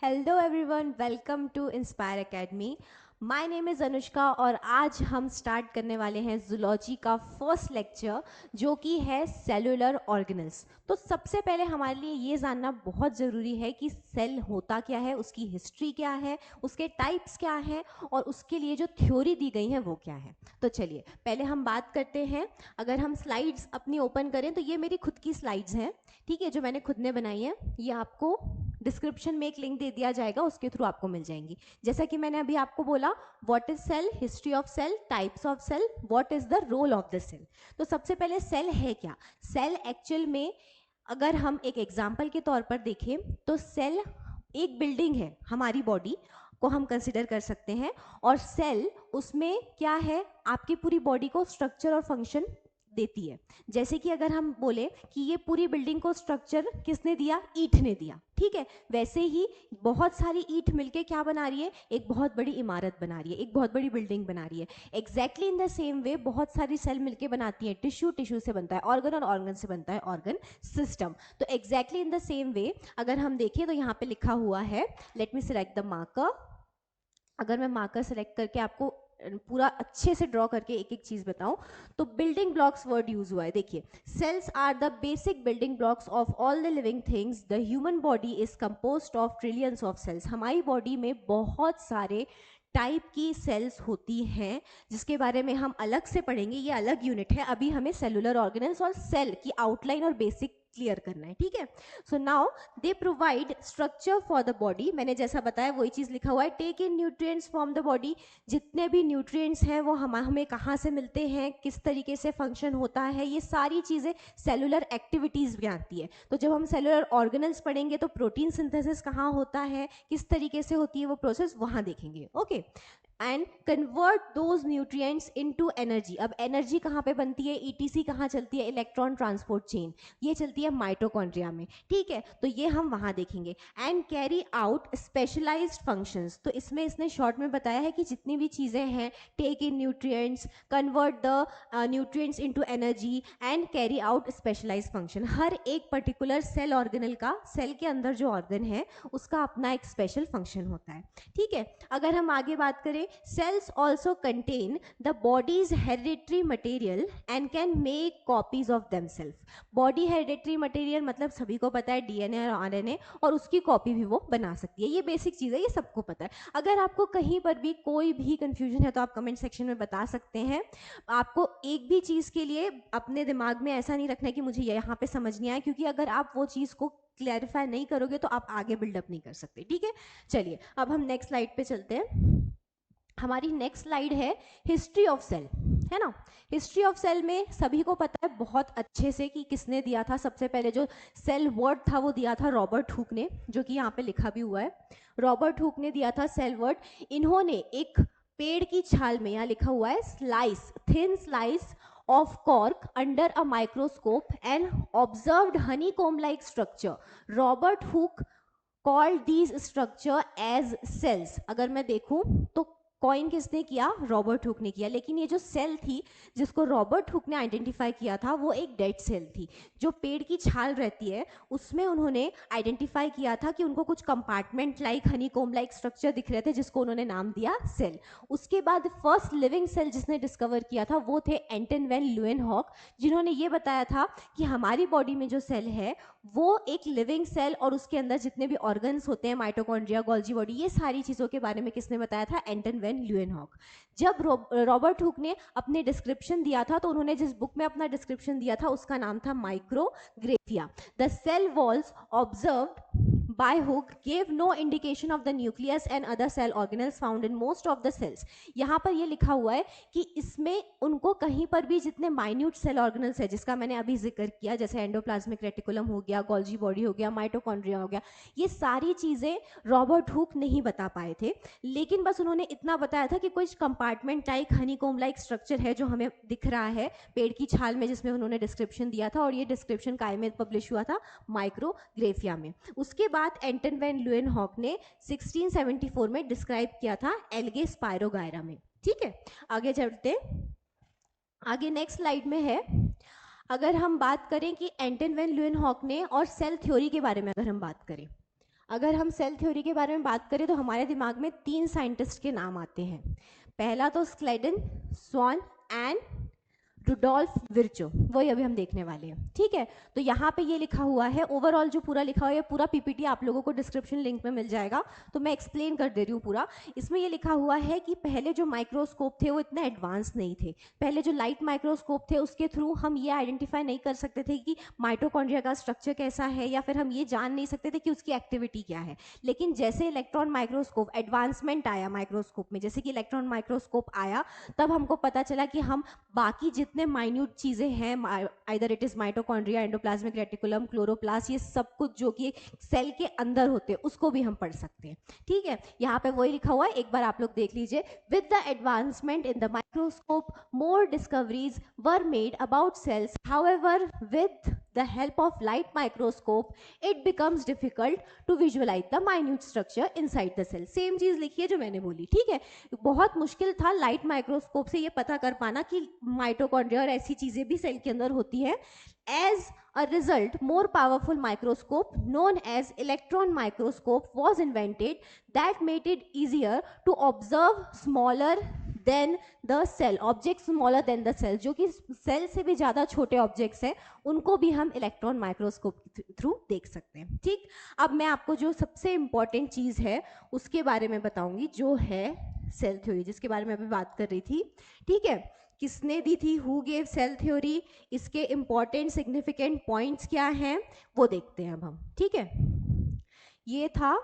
Hello everyone, welcome to Inspire Academy. My name is Anushka और आज हम स्टार्ट करने वाले हैं जूलॉजी का फर्स्ट लेक्चर जो कि है सेलुलर ऑर्गेनल्स। तो सबसे पहले हमारे लिए ये जानना बहुत ज़रूरी है कि सेल होता क्या है, उसकी हिस्ट्री क्या है, उसके टाइप्स क्या हैं और उसके लिए जो थ्योरी दी गई है वो क्या है। तो चलिए पहले हम बात करते हैं। अगर हम स्लाइड्स अपनी ओपन करें तो ये मेरी खुद की स्लाइड्स हैं, ठीक है, जो मैंने खुद ने बनाई है। ये आपको डिस्क्रिप्शन में एक लिंक दे दिया जाएगा, उसके थ्रू आपको मिल जाएंगी। जैसा कि मैंने अभी आपको बोला, what is cell, history of cell, types of cell, what is the role of the cell. तो सबसे पहले सेल है क्या। सेल एक्चुअल में अगर हम एक एग्जाम्पल के तौर पर देखें तो सेल एक बिल्डिंग है, हमारी बॉडी को हम कंसिडर कर सकते हैं। और सेल उसमें क्या है, आपकी पूरी बॉडी को स्ट्रक्चर और फंक्शन देती है। जैसे कि अगर हम बोले कि ये पूरी बिल्डिंग को स्ट्रक्चर किसने दिया, ईंट ने दिया, ठीक है। वैसे ही बहुत सारी ईंट मिलके क्या बना रही है, एक बहुत बड़ी इमारत बना रही है, एक बहुत बड़ी बिल्डिंग बना रही है। Exactly in the same way बहुत सारी सेल मिलके बनाती है टिश्यू, टिश्यू से बनता है ऑर्गन और ऑर्गन से बनता है ऑर्गन सिस्टम। तो exactly in the same way अगर हम देखें तो यहाँ पे लिखा हुआ है, late me select the marker. अगर मैं मार्कर सेलेक्ट करके आपको पूरा अच्छे से ड्रॉ करके एक एक चीज बताऊं तो बिल्डिंग ब्लॉक्स वर्ड यूज हुआ है। देखिए, cells are the basic building blocks of all the living things. The human body is composed of trillions of cells. हमारी बॉडी में बहुत सारे टाइप की सेल्स होती हैं जिसके बारे में हम अलग से पढ़ेंगे, ये अलग यूनिट है। अभी हमें सेलुलर ऑर्गेनल्स और सेल की आउटलाइन और बेसिक क्लियर करना है, ठीक है। So now they provide structure for the body. मैंने जैसा बताया वही चीज लिखा हुआ है, take in nutrients from the body. जितने भी न्यूट्रिएंट्स हैं वो हमें कहाँ से मिलते हैं, किस तरीके से फंक्शन होता है, ये सारी चीजें सेलुलर एक्टिविटीज में आती है। तो जब हम सेलुलर ऑर्गेनल्स पढ़ेंगे तो प्रोटीन सिंथेसिस कहाँ होता है, किस तरीके से होती है वो प्रोसेस, वहां देखेंगे, okay. And convert those nutrients into energy. अब एनर्जी कहाँ पे बनती है, ईटीसी कहाँ चलती है, इलेक्ट्रॉन ट्रांसपोर्ट चेन, ये चलती है माइटोकॉन्ड्रिया में, ठीक है। तो ये हम वहां देखेंगे। And carry out specialised functions. तो इसमें इसने शॉर्ट में बताया है कि जितनी भी चीजें हैं, take in nutrients, convert the nutrients into energy and carry out specialized function. हर एक पर्टिकुलर सेल ऑर्गेनल का, सेल के अंदर जो ऑर्गन है उसका अपना एक स्पेशल फंक्शन होता है, ठीक है। अगर हम आगे बात करें, cells also contain the body's hereditary material and can make copies of themselves। Body hereditary material मतलब सभी को पता है, डीएनए और आरएनए, और उसकी कॉपी भी वो बना सकती है। ये बेसिक चीज़ है, ये सबको पता है। अगर आपको कहीं पर भी कोई भी कंफ्यूजन है तो आप कमेंट सेक्शन में बता सकते हैं। आपको एक भी चीज़ के लिए अपने दिमाग में ऐसा नहीं रखना है कि मुझे यहाँ पे समझ नहीं आया, क्योंकि अगर आप वो चीज़ को क्लैरिफाई नहीं करोगे तो आप आगे बिल्डअप नहीं कर सकते, ठीक है। चलिए अब हम नेक्स्ट स्लाइड पे चलते हैं। हमारी नेक्स्ट स्लाइड है हिस्ट्री ऑफ सेल, है ना। हिस्ट्री ऑफ सेल में सभी को पता है बहुत अच्छे से कि किसने दिया था। सबसे पहले जो सेल वर्ड था वो दिया था रॉबर्ट हुक ने, जो कि यहाँ पे लिखा भी हुआ है। रॉबर्ट हुक ने दिया था सेल वर्ड। इन्होंने एक पेड़ की छाल में, यहाँ लिखा हुआ है slice, thin slice of cork under a microscope and observed honeycomb like structure. Robert Hooke called these structure as cells। अगर मैं देखूं तो कॉइन किसने किया, रॉबर्ट हुक ने किया। लेकिन ये जो सेल थी जिसको रॉबर्ट हुक ने आइडेंटिफाई किया था वो एक डेड सेल थी। जो पेड़ की छाल रहती है उसमें उन्होंने आइडेंटिफाई किया था कि उनको कुछ compartment like honeycomb like structure दिख रहे थे, जिसको उन्होंने नाम दिया सेल। उसके बाद फर्स्ट लिविंग सेल जिसने डिस्कवर किया था वो थे एंटन वैन ल्यूएनहॉक, जिन्होंने ये बताया था कि हमारी बॉडी में जो सेल है वो एक लिविंग सेल और उसके अंदर जितने भी ऑर्गन्स होते हैं, माइटोकॉन्ड्रिया, गोल्जी बॉडी, ये सारी चीज़ों के बारे में किसने बताया था, एंटन वैन ल्यूएनहॉक। जब रॉबर्ट हुक ने अपने डिस्क्रिप्शन दिया था तो उन्होंने जिस बुक में अपना डिस्क्रिप्शन दिया था उसका नाम था Micrographia. The cell walls observed by Hooke gave no indication of the nucleus and other cell organelles found in most of the cells। यहाँ पर ये लिखा हुआ है कि इसमें उनको कहीं पर भी जितने माइन्यूट सेल ऑर्गेनल्स है, जिसका मैंने अभी जिक्र किया, जैसे एंडोप्लाज्मिक रेटिकुलम हो गया, गोल्जी बॉडी हो गया, माइटोकॉन्ड्रिया हो गया, ये सारी चीज़ें रॉबर्ट हुक नहीं बता पाए थे। लेकिन बस उन्होंने इतना बताया था कि कुछ compartment like honeycomb like structure है जो हमें दिख रहा है पेड़ की छाल में, जिसमें उन्होंने डिस्क्रिप्शन दिया था। और ये डिस्क्रिप्शन काय में पब्लिश हुआ था, माइक्रोग्रेफिया में। उसके बाद एंटन वैन ल्यूएनहॉक ने 1674 में डिस्क्राइब किया था एल्गे स्पायरोगायरा में, ठीक है। आगे चलते, आगे नेक्स्ट स्लाइड में है, अगर हम बात करें कि एंटन वैन ल्यूएनहॉक ने और सेल थ्योरी के बारे में अगर हम बात करें, अगर हम सेल थ्योरी के बारे में बात करें तो हमारे दिमाग में 3 साइंटिस्ट के नाम आते हैं। पहला तो Schleiden, Schwann and Rudolf Virchow, वही अभी हम देखने वाले हैं। ठीक है, तो यहाँ पे ये लिखा हुआ है, ओवरऑल जो पूरा लिखा हुआ है, पूरा पीपीटी आप लोगों को डिस्क्रिप्शन लिंक में मिल जाएगा, तो मैं एक्सप्लेन कर दे रही हूँ पूरा। इसमें ये लिखा हुआ है कि पहले जो माइक्रोस्कोप थे वो इतने एडवांस नहीं थे। पहले जो लाइट माइक्रोस्कोप थे उसके थ्रू हम ये आइडेंटिफाई नहीं कर सकते थे कि माइटोकॉन्ड्रिया का स्ट्रक्चर कैसा है, या फिर हम ये जान नहीं सकते थे कि उसकी एक्टिविटी क्या है। लेकिन जैसे इलेक्ट्रॉन माइक्रोस्कोप एडवांसमेंट आया माइक्रोस्कोप में, जैसे कि इलेक्ट्रॉन माइक्रोस्कोप आया, तब हमको पता चला कि हम बाकी जितने माइन्यूट चीजें हैं, either it is mitochondria, endoplasmic reticulum, chloroplast, ये सब कुछ जो कि सेल के अंदर होते हैं उसको भी हम पढ़ सकते हैं। ठीक है, यहाँ पे वही लिखा हुआ है, एक बार आप लोग देख लीजिए। With the advancement in the microscope more discoveries were made about cells, however with the help of light microscope it becomes difficult to visualize the minute structure inside the cell। Same चीज लिखी है जो मैंने बोली। ठीक है, बहुत मुश्किल था लाइट माइक्रोस्कोप से ये पता कर पाना कि माइटोकॉन्ड्रिया और ऐसी चीजें भी सेल के अंदर होती है। As a result, more powerful microscope known as electron microscope was invented that made it easier to observe smaller than the cell objects, smaller than the cell, जो कि सेल से भी ज़्यादा छोटे ऑब्जेक्ट्स हैं उनको भी हम इलेक्ट्रॉन माइक्रोस्कोप के थ्रू देख सकते हैं। ठीक, अब मैं आपको जो सबसे इम्पॉर्टेंट चीज़ है उसके बारे में बताऊंगी, जो है सेल थ्योरी, जिसके बारे में अभी बात कर रही थी। ठीक है, किसने दी थी, हु गेव सेल थ्योरी, इसके इंपॉर्टेंट सिग्निफिकेंट पॉइंट्स क्या हैं वो देखते हैं अब हम। ठीक है, ये था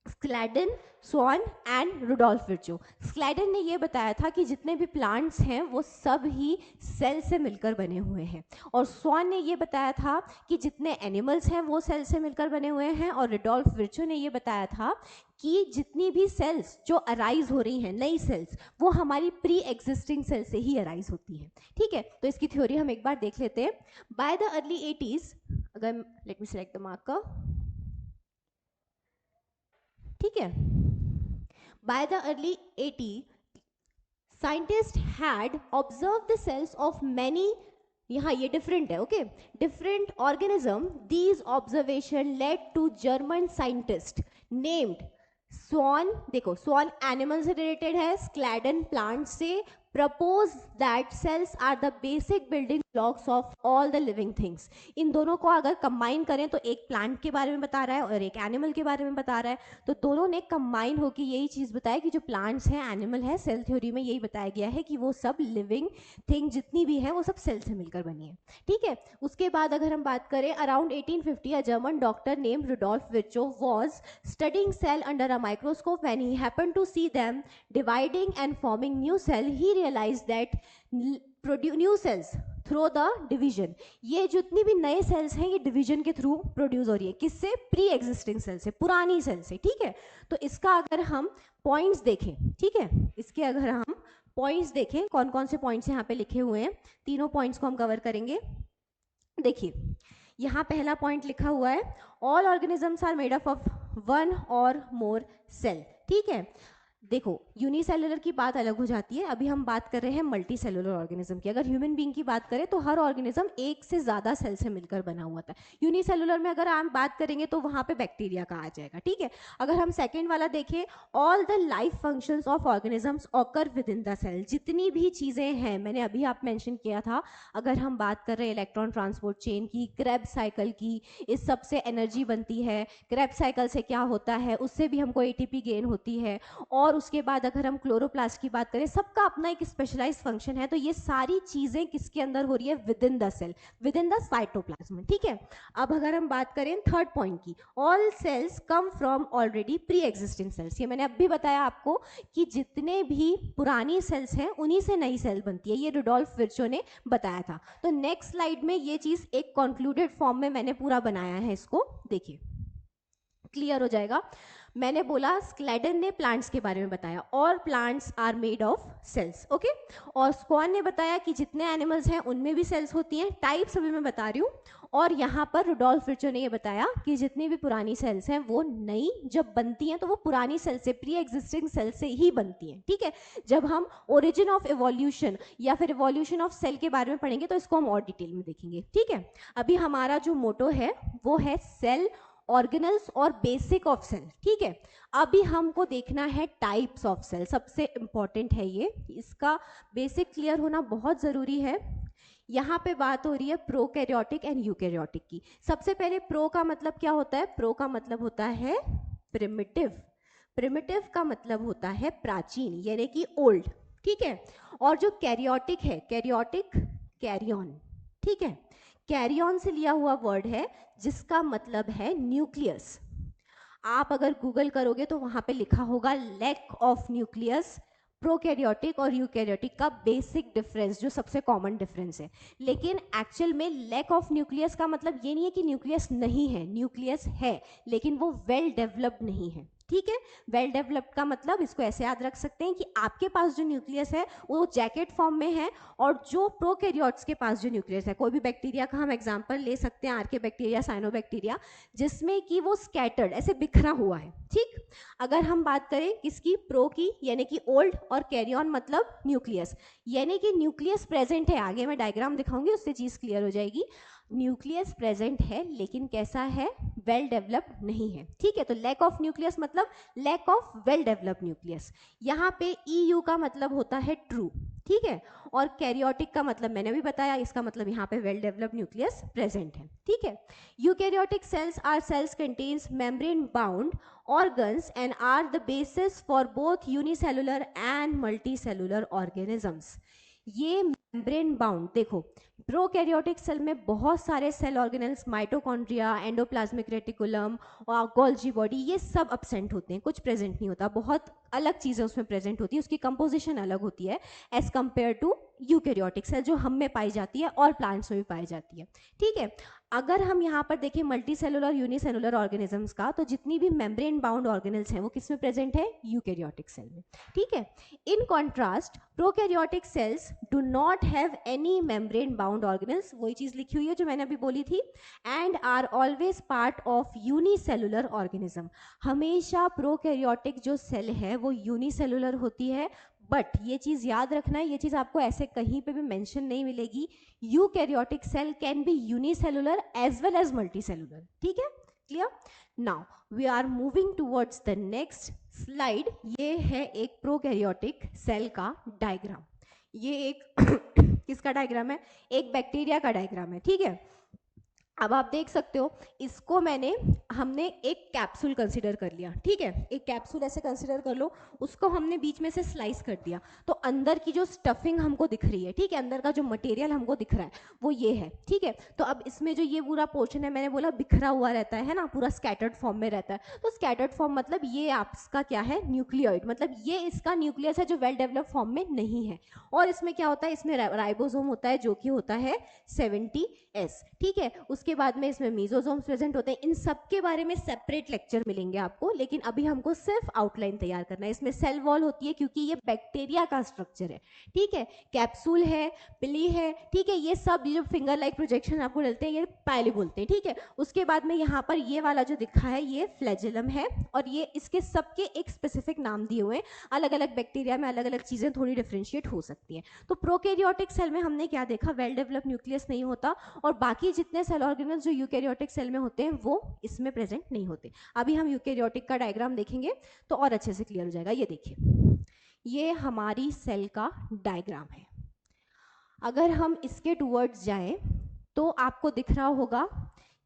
Schleiden, Schwann and Rudolf Virchow. Schleiden ने ये बताया था कि जितने भी प्लांट्स हैं वो सब ही सेल से मिलकर बने हुए हैं, और स्वॉन ने ये बताया था कि जितने एनिमल्स हैं वो सेल से मिलकर बने हुए हैं, और रुडोल्फ विर्चो ने ये बताया था कि जितनी भी सेल्स जो अराइज हो रही हैं, नई सेल्स, वो हमारी प्री एग्जिस्टिंग सेल से ही अराइज होती हैं। ठीक है, तो इसकी थ्योरी हम एक बार देख लेते हैं। बाय द अर्ली 80s, अगर let me select the marker, ठीक है, by the early 80 scientist had observe the cells of many, यहाँ ये डिफरेंट है, okay, different organism. These observation led to German scientist named Schwann, देखो Schwann animal से related है, Schleiden plant से, propose that cells are the basic building blocks of all the living things. इन दोनों को अगर कंबाइन करें तो एक प्लांट के बारे में बता रहा है और एक एनिमल के बारे में बता रहा है, तो दोनों ने कंबाइन होकर यही चीज़ बताया कि जो प्लांट्स हैं, एनिमल है, सेल थ्योरी में यही बताया गया है कि वो सब लिविंग थिंग जितनी भी है वो सब सेल से मिलकर बनी है। ठीक है, उसके बाद अगर हम बात करें, around 1850 a German doctor name Rudolf Virchow was studying cell under a microscope. When he happened to see them dividing and forming new cell, he realized that new cells through the division, ये जितनी भी नए sales हैं ये division के through produce हो रही है। किससे? प्री एग्जिस्टिंग सेल से, पुरानी सेल से। ठीक है, तो इसका अगर हम पॉइंट्स देखें, ठीक है, इसके अगर हम पॉइंट्स देखें, कौन कौन से पॉइंट्स यहाँ पे लिखे हुए हैं, तीनों पॉइंट्स को हम कवर करेंगे। देखिए, यहाँ पहला पॉइंट लिखा हुआ है, all organisms are made up of one or more cell. ठीक है, देखो यूनिसेलुलर की बात अलग हो जाती है, अभी हम बात कर रहे हैं मल्टी सेलुलर ऑर्गेनिज्म की। अगर ह्यूमन बीइंग की बात करें तो हर ऑर्गेनिज्म एक से ज़्यादा सेल से मिलकर बना हुआ था। यूनिसेलुलर में अगर हम बात करेंगे तो वहाँ पे बैक्टीरिया का आ जाएगा। ठीक है, अगर हम सेकेंड वाला देखें, all the life functions of organisms occur within the cell. जितनी भी चीज़ें हैं, मैंने अभी आप मेंशन किया था, अगर हम बात कर रहे हैं इलेक्ट्रॉन ट्रांसपोर्ट चेन की, क्रेब्स साइकिल की, इस सब से एनर्जी बनती है। क्रेब्स साइकिल से क्या होता है, उससे भी हमको एटीपी गेन होती है। और उसके बाद अगर हम क्लोरोप्लास्ट की बात करें, सबका अपना एक स्पेशलाइज्ड फंक्शन है। तो ये सारी चीजें किसके अंदर हो रही है? Within the cell, within the cytoplasm. ठीक है, अब अगर हम बात करें थर्ड पॉइंट की, all cells come from already pre existing cells. ये मैंने अभी बताया आपको कि जितने भी पुरानी सेल्स हैं उन्हीं से नई सेल बनती है, ये रुडोल्फ विर्चो ने बताया था। तो नेक्स्ट स्लाइड में ये चीज एक कंक्लूडेड फॉर्म में मैंने पूरा बनाया है, इसको देखिए, क्लियर हो जाएगा। मैंने बोला स्क्लेडन ने प्लांट्स के बारे में बताया, और plants are made of cells, okay. और स्वॉन ने बताया कि जितने एनिमल्स हैं उनमें भी सेल्स होती हैं, टाइप्स अभी मैं बता रही हूँ। और यहाँ पर रुडोल्फ विर्चो ने ये बताया कि जितनी भी पुरानी सेल्स हैं वो नई जब बनती हैं तो वो पुरानी सेल से, प्री एग्जिस्टिंग सेल से ही बनती हैं। ठीक है, जब हम ओरिजिन ऑफ एवोल्यूशन या फिर एवोल्यूशन ऑफ सेल के बारे में पढ़ेंगे तो इसको हम और डिटेल में देखेंगे। ठीक है, अभी हमारा जो मोटो है वो है सेल ऑर्गेनल्स और बेसिक ऑफ सेल, ठीक है। अभी हमको देखना है टाइप्स ऑफ सेल, सबसे इंपॉर्टेंट है ये, इसका बेसिक क्लियर होना बहुत जरूरी है। यहाँ पे बात हो रही है प्रोकैरियोटिक एंड यूकैरियोटिक की। सबसे पहले प्रो का मतलब क्या होता है? प्रो का मतलब होता है प्रिमिटिव। प्रिमिटिव का मतलब होता है प्राचीन, यानी कि ओल्ड, ठीक है। और जो कैरियोटिक है, कैरियोटिक कैरियन, ठीक है, कैरियन से लिया हुआ वर्ड है जिसका मतलब है न्यूक्लियस। आप अगर गूगल करोगे तो वहां पे लिखा होगा लैक ऑफ न्यूक्लियस। प्रोकैरियोटिक और यूकैरियोटिक का बेसिक डिफरेंस, जो सबसे कॉमन डिफरेंस है। लेकिन एक्चुअल में लैक ऑफ न्यूक्लियस का मतलब ये नहीं है कि न्यूक्लियस नहीं है, न्यूक्लियस है, लेकिन वो वेल डेवलप्ड नहीं है, ठीक है। वेल डेवलप्ड का मतलब, इसको ऐसे याद रख सकते हैं कि आपके पास जो न्यूक्लियस है वो जैकेट फॉर्म में है, और जो प्रोकैरियोट्स के पास जो न्यूक्लियस है, कोई भी बैक्टीरिया का हम एग्जांपल ले सकते हैं, आर्के बैक्टीरिया, साइनोबैक्टीरिया, जिसमें कि वो स्कैटर्ड, ऐसे बिखरा हुआ है, ठीक। अगर हम बात करें किसकी, प्रो की, यानी कि ओल्ड, और कैरियन मतलब न्यूक्लियस, यानी कि न्यूक्लियस प्रेजेंट है। आगे मैं डायग्राम दिखाऊंगी, उससे चीज क्लियर हो जाएगी। न्यूक्लियस प्रेजेंट है, लेकिन कैसा है? वेल डेवलप्ड नहीं है, ठीक है। तो लैक ऑफ न्यूक्लियस मतलब lack of well developed nucleus. यहाँ पे EU का मतलब होता है ट्रू, ठीक है। और कैरियोटिक का मतलब मैंने भी बताया, इसका मतलब यहाँ पे वेल डेवलप्ड न्यूक्लियस प्रेजेंट है, ठीक है। Eukaryotic cells are cells contains membrane bound organs and are the basis for both unicellular and multicellular organisms। ये मेम्ब्रेन बाउंड, देखो प्रोकैरियोटिक सेल में बहुत सारे cell organelles, mitochondria, endoplasmic reticulum और Golgi body, ये सब अब्सेंट होते हैं, कुछ प्रेजेंट नहीं होता, बहुत अलग चीजें उसमें प्रेजेंट होती है, उसकी कंपोजिशन अलग होती है as compare to eukaryotic cell जो हम में पाई जाती है और प्लांट्स में भी पाई जाती है, ठीक है। अगर हम यहाँ पर देखें मल्टी सेलुलर यूनिसेलुलर ऑर्गेनिजम्स का, तो जितनी भी मेम्ब्रेन बाउंड ऑर्गेनल्स हैं वो किस में प्रेजेंट है? यूकैरियोटिक सेल में, ठीक है। In contrast prokaryotic cells do not have any membrane bound organelles, वही चीज लिखी हुई है जो मैंने अभी बोली थी, and are always part of unicellular organism. हमेशा प्रोकैरियोटिक जो सेल है वो यूनिसेलुलर होती है, बट ये चीज याद रखना है, ये चीज आपको ऐसे कहीं पे भी मेंशन नहीं मिलेगी। Eukaryotic cell can be unicellular as well as multicellular, ठीक है, clear. Now we are moving towards the next slide. ये है एक प्रोकैरियोटिक सेल का डायग्राम। ये एक किसका डायग्राम है? एक बैक्टीरिया का डायग्राम है, ठीक है। अब आप देख सकते हो, इसको हमने एक कैप्सूल कंसीडर कर लिया, ठीक है। एक कैप्सूल ऐसे कंसीडर कर लो, उसको हमने बीच में से स्लाइस कर दिया, तो अंदर की जो स्टफिंग हमको दिख रही है, ठीक है, अंदर का जो मटेरियल हमको दिख रहा है वो ये है, ठीक है। तो अब इसमें जो ये पूरा पोर्शन है, मैंने बोला बिखरा हुआ रहता है ना, पूरा स्कैटर्ड फॉर्म में रहता है। तो स्कैटर्ड फॉर्म मतलब ये आपका क्या है? न्यूक्लियोइड, मतलब ये इसका न्यूक्लियस है जो वेल डेवलप फॉर्म में नहीं है। और इसमें क्या होता है? इसमें राइबोसोम होता है जो कि होता है 70S, ठीक है। उसके बाद में इसमें मीजोसोम्स प्रेजेंट होते हैं। इन सब के बारे में सेपरेट लेक्चर मिलेंगे आपको, लेकिन अभी हमको सिर्फ आउटलाइन तैयार करना है। इसमें सेल वॉल होती है क्योंकि ये बैक्टीरिया का स्ट्रक्चर है, ठीक है। कैप्सूल है, पिली है, ठीक है, ये सब जो फिंगर लाइक प्रोजेक्शन आपको डलते हैं ये पायली बोलते हैं, ठीक है। उसके बाद में यहाँ पर ये वाला जो दिखा है ये फ्लैजेलम है, और ये इसके सबके एक स्पेसिफिक नाम दिए हुए हैं। अलग अलग बैक्टीरिया में अलग अलग चीजें थोड़ी डिफरेंशिएट हो सकती हैं। तो प्रोकैरियोटिक सेल में हमने क्या देखा? वेल डेवलप न्यूक्लियस नहीं होता, और बाकी जितने सेल ऑर्गेनल्स जो यूकैरियोटिक सेल में होते हैं वो इसमें प्रेजेंट नहीं होते। अभी हम यूकैरियोटिक का डायग्राम देखेंगे तो और अच्छे से क्लियर हो जाएगा। ये देखिए, ये हमारी सेल का डायग्राम है। अगर हम इसके टूवर्ड्स जाएं तो आपको दिख रहा होगा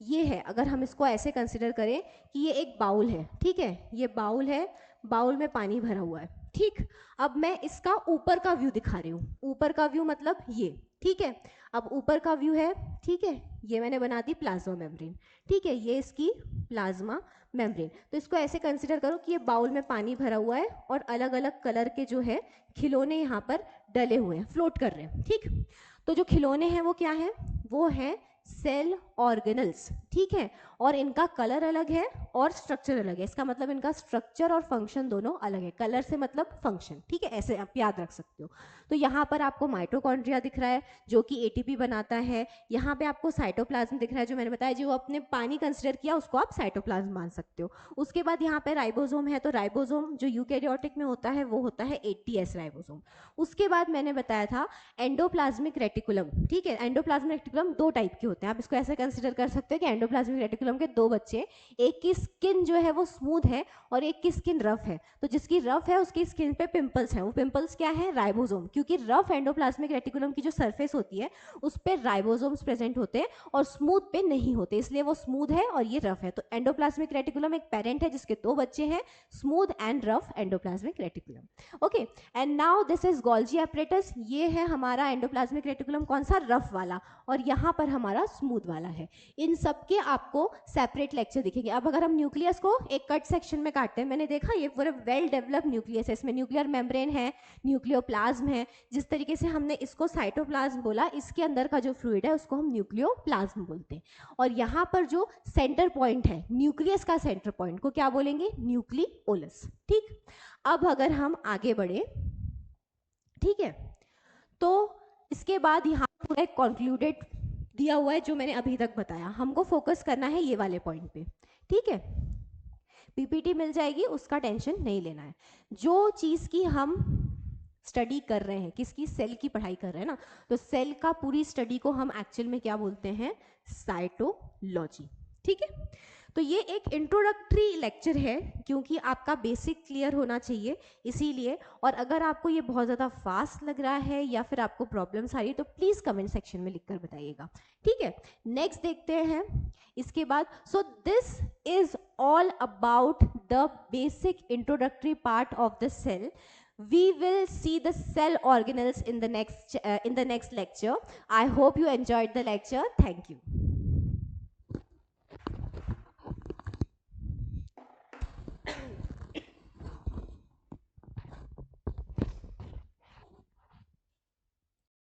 ये है, अगर हम इसको ऐसे कंसिडर करें कि ये एक बाउल है, ठीक है, ये बाउल है, बाउल में पानी भरा हुआ है, ठीक। अब मैं इसका ऊपर का व्यू दिखा रही हूँ, ऊपर का व्यू मतलब ये, ठीक है। अब ऊपर का व्यू है, ठीक है, ये मैंने बना दी प्लाज्मा मेम्ब्रेन, ठीक है, ये इसकी प्लाज्मा मेम्ब्रेन। तो इसको ऐसे कंसिडर करो कि ये बाउल में पानी भरा हुआ है और अलग अलग कलर के जो है खिलौने यहाँ पर डले हुए हैं, फ्लोट कर रहे हैं, ठीक। तो जो खिलौने हैं वो क्या है? वो है सेल ऑर्गेनल्स, ठीक है, और इनका कलर अलग है और स्ट्रक्चर अलग है। इसका मतलब इनका स्ट्रक्चर और फंक्शन दोनों अलग है। कलर से मतलब फंक्शन, ठीक है, ऐसे आप याद रख सकते हो। तो यहाँ पर आपको माइटोकॉन्ड्रिया दिख रहा है जो कि ATP बनाता है। यहाँ पे आपको साइटोप्लाज्म दिख रहा है, जो मैंने बताया, जो आपने पानी कंसिडर किया उसको आप साइटोप्लाज्म मान सकते हो। उसके बाद यहाँ पे राइबोसोम है, तो राइबोसोम जो यूकैरियोटिक में होता है वो होता है 80S राइबोसोम। उसके बाद मैंने बताया था एंडोप्लाज्मिक रेटिकुलम, ठीक है। एंडोप्लाज्मिक रेटिकुलम दो टाइप के होते हैं। आप इसको ऐसे कंसिडर कर सकते हो कि एंडोप्लाज्मिक रेटिकुलम के दो बच्चे, एक की स्किन जो है वो स्मूथ है और एक की स्किन रफ है। तो जिसकी रफ है उसकी स्किन पे पिंपल्स हैं। वो पिंपल्स क्या है? राइबोसोम, क्योंकि रफ एंडोप्लाज्मिक रेटिकुलम की जो सरफेस होती है उस पर राइबोसोम्स प्रेजेंट होते हैं और स्मूथ पे नहीं होते, इसलिए वो स्मूथ है और ये रफ है। तो एंडोप्लाज्मिक रेटिकुलम एक पेरेंट है जिसके दो बच्चे हैं, smooth and rough endoplasmic reticulum. Okay, and now this is Golgi apparatus. ये है हमारा एंडोप्लाज्मिक रेटिकुलम, कौन सा? रफ वाला, और यहाँ पर हमारा स्मूथ वाला है। इन सब के आपको सेपरेट लेक्चर दिखेंगे। अब अगर हम न्यूक्लियस को एक कट सेक्शन में काटते हैं, मैंने देखा ये पूरा वेल डेवलप्ड न्यूक्लियस है, इसमें न्यूक्लियर मेम्ब्रेन है, न्यूक्लियोप्लाज्म है। जिस तरीके से हमने इसको साइटोप्लाज्म बोला, इसके अंदर का जो फ्लूइड है उसको हम न्यूक्लियोप्लाज्म बोलते हैं। और यहाँ पर जो सेंटर पॉइंट है, न्यूक्लियस का सेंटर पॉइंट को क्या बोलेंगे? न्यूक्लियोलस। ठीक, अब अगर हम आगे बढ़े, ठीक है, तो इसके बाद यहाँ पूरा एक कॉन्क्लूडेड दिया हुआ है जो मैंने अभी तक बताया। हमको फोकस करना है ये वाले पॉइंट पे, ठीक है। पीपीटी मिल जाएगी, उसका टेंशन नहीं लेना है। जो चीज़ की हम स्टडी कर रहे हैं, किसकी? सेल की पढ़ाई कर रहे हैं ना, तो सेल का पूरी स्टडी को हम एक्चुअल में क्या बोलते हैं? साइटोलॉजी। ठीक है, तो ये एक इंट्रोडक्टरी लेक्चर है क्योंकि आपका बेसिक क्लियर होना चाहिए, इसीलिए। और अगर आपको ये बहुत ज़्यादा फास्ट लग रहा है या फिर आपको प्रॉब्लम्स आ रही है तो प्लीज़ कमेंट सेक्शन में लिखकर बताइएगा, ठीक है। नेक्स्ट देखते हैं इसके बाद। So this is all about the basic introductory part of the cell. We will see the cell organelles in the next lecture. I hope you enjoyed the lecture. Thank you.